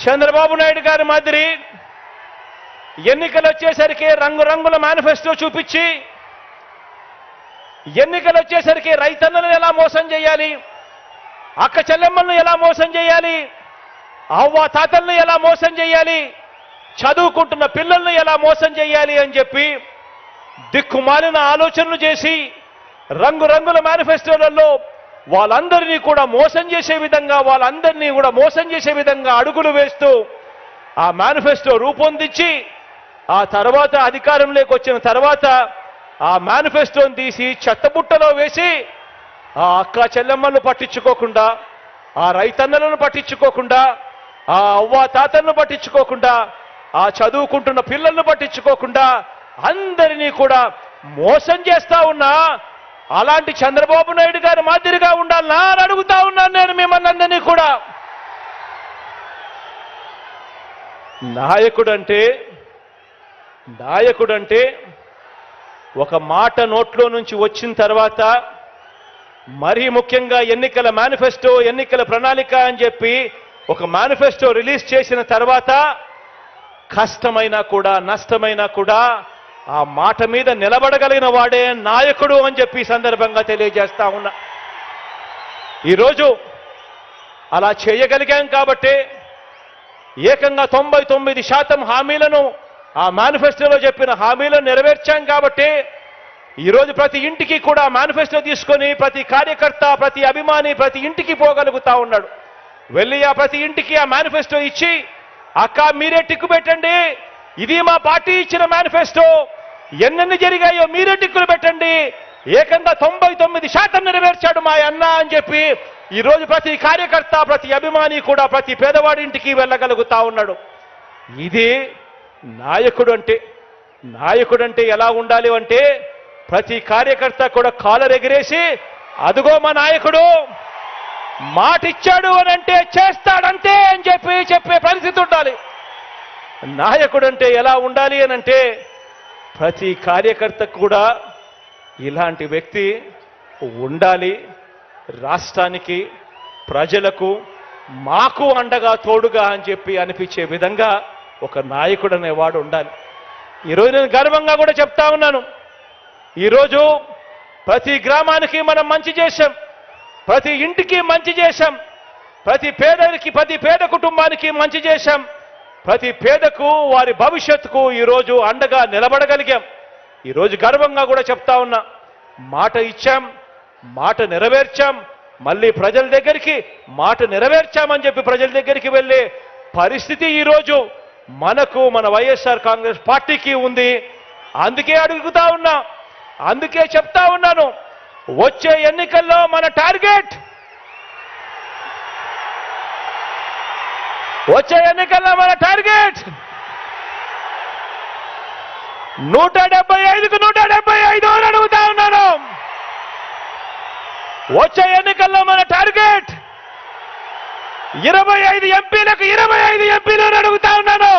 చంద్రబాబు నాయుడు గారి మాదిరి ఎన్నికలు వచ్చేసరికి రంగురంగుల మేనిఫెస్టో చూపించి ఎన్నికలు వచ్చేసరికి రైతన్నలను ఎలా మోసం చేయాలి, అక్క చెల్లెమ్మలను ఎలా మోసం చేయాలి, అవ్వ తాతలను ఎలా మోసం చేయాలి, చదువుకుంటున్న పిల్లలను ఎలా మోసం చేయాలి అని చెప్పి దిక్కుమాలిన ఆలోచనలు చేసి రంగురంగుల మేనిఫెస్టోలలో వాళ్ళందరినీ కూడా మోసం చేసే విధంగా అడుగులు వేస్తూ ఆ మేనిఫెస్టో రూపొందించి ఆ తర్వాత అధికారంలోకి వచ్చిన తర్వాత ఆ మేనిఫెస్టోని తీసి చెత్తబుట్టలో వేసి ఆ అక్క చెల్లెమ్మలను పట్టించుకోకుండా, ఆ రైతన్నలను పట్టించుకోకుండా, ఆ అవ్వ తాతలను పట్టించుకోకుండా, ఆ చదువుకుంటున్న పిల్లలను పట్టించుకోకుండా అందరినీ కూడా మోసం చేస్తా ఉన్నా అలాంటి చంద్రబాబు నాయుడు గారి మాదిరిగా ఉండాలనా అని అడుగుతా ఉన్నాను నేను మిమ్మల్ని అందరినీ కూడా. నాయకుడంటే ఒక మాట నోట్లో నుంచి వచ్చిన తర్వాత, మరీ ముఖ్యంగా ఎన్నికల మేనిఫెస్టో, ఎన్నికల ప్రణాళిక అని చెప్పి ఒక మేనిఫెస్టో రిలీజ్ చేసిన తర్వాత కష్టమైనా కూడా నష్టమైనా కూడా ఆ మాట మీద నిలబడగలిగిన వాడే నాయకుడు అని చెప్పి సందర్భంగా తెలియజేస్తా ఉన్నా. ఈరోజు అలా చేయగలిగాం కాబట్టి ఏకంగా 99% హామీలను ఆ మేనిఫెస్టోలో చెప్పిన హామీలను నెరవేర్చాం కాబట్టి ఈరోజు ప్రతి ఇంటికి కూడా మేనిఫెస్టో తీసుకొని ప్రతి కార్యకర్త, ప్రతి అభిమాని ప్రతి ఇంటికి పోగలుగుతా ఉన్నాడు. వెళ్ళి ఆ ప్రతి ఇంటికి ఆ మేనిఫెస్టో ఇచ్చి, అక్క మీరే టిక్కు పెట్టండి, ఇది మా పార్టీ ఇచ్చిన మేనిఫెస్టో, ఎన్నెన్ని జరిగాయో మీరే టిక్కులు పెట్టండి, ఏకంగా 99% నెరవేర్చాడు మా అన్న అని చెప్పి ఈరోజు ప్రతి కార్యకర్త, ప్రతి అభిమాని కూడా ప్రతి పేదవాడి ఇంటికి వెళ్ళగలుగుతా ఉన్నాడు. ఇది నాయకుడంటే ఎలా ఉండాలి అంటే ప్రతి కార్యకర్త కూడా కాలర్ ఎగిరేసి అదుగో మా నాయకుడు మాట ఇచ్చాడు అని అంటే చేస్తాడంతే అని చెప్పే పరిస్థితి ఉండాలి. నాయకుడంటే ఎలా ఉండాలి అని అంటే ప్రతి కార్యకర్తకు కూడా ఇలాంటి వ్యక్తి ఉండాలి. రాష్ట్రానికి, ప్రజలకు, మాకు అండగా తోడుగా అని చెప్పి అనిపించే విధంగా ఒక నాయకుడు అనేవాడు ఉండాలి. ఈరోజు నేను గర్వంగా కూడా చెప్తా ఉన్నాను, ఈరోజు ప్రతి గ్రామానికి మనం మంచి చేశాం, ప్రతి ఇంటికి మంచి చేశాం, ప్రతి పేద కుటుంబానికి మంచి చేశాం, ప్రతి పేదకు వారి భవిష్యత్తుకు ఈరోజు అండగా నిలబడగలిగాం. ఈరోజు గర్వంగా కూడా చెప్తా ఉన్నా, మాట ఇచ్చాం, మాట నెరవేర్చాం, మళ్ళీ ప్రజల దగ్గరికి మాట నెరవేర్చామని చెప్పి ప్రజల దగ్గరికి వెళ్ళే పరిస్థితి ఈరోజు మనకు, మన వైఎస్ఆర్ కాంగ్రెస్ పార్టీకి ఉంది. అందుకే అడుగుతా ఉన్నా, అందుకే చెప్తా ఉన్నాను, వచ్చే ఎన్నికల్లో మన టార్గెట్ 175కు 175 అని అడుగుతా ఉన్నాను. వచ్చే ఎన్నికల్లో మన టార్గెట్ 25 ఎంపీలకు 25 ఎంపీలు అని అడుగుతా ఉన్నాను.